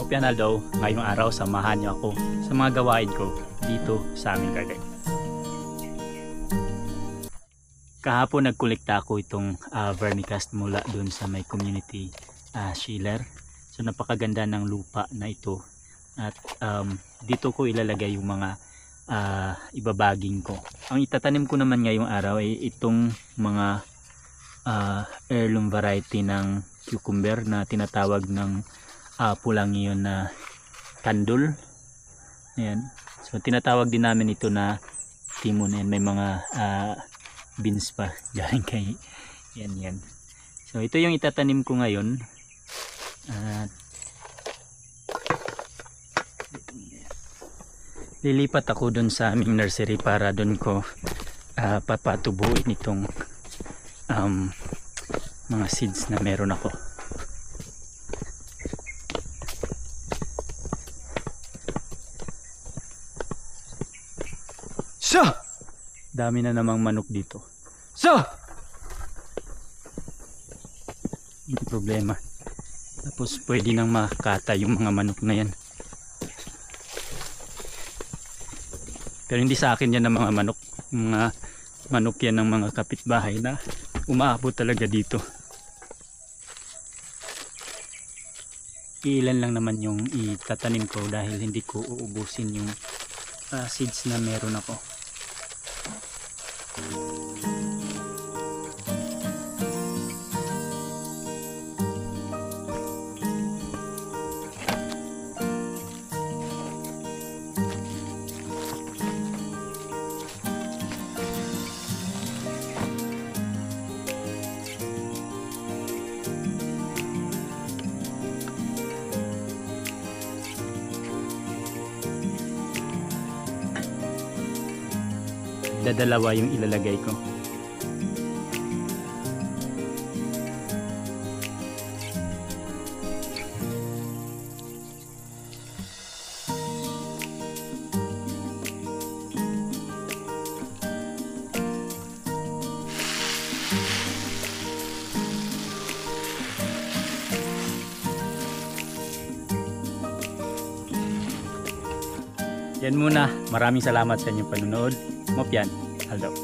Mopian Aldo, ngayong araw samahan niyo ako sa mga gawain ko dito sa aming garden. Kahapon nagkolekta ako itong vermicast mula dun sa may community chiller. So napakaganda ng lupa na ito at dito ko ilalagay yung mga ibabaging ko. Ang itatanim ko naman ngayong araw ay itong mga heirloom variety ng cucumber na tinatawag ng pulang iyon na kandul. Ayan. So tinatawag din namin ito na timon, and may mga beans pa galing kay yan. So ito yung itatanim ko ngayon. Lilipat ako dun sa aming nursery para dun ko papatubuin itong mga seeds na meron ako. Dami na namang manok dito. Hindi problema. Tapos pwede nang makata yung mga manok na yan. Pero hindi sa akin yan ng mga manok. Mga manok yan ng mga kapitbahay na umaabot talaga dito. Ilan lang naman yung itatanim ko dahil hindi ko uubusin yung seeds na meron ako. Dadalawa yung ilalagay ko. Yan muna. Maraming salamat sa inyong panunood. Mopian Aldo.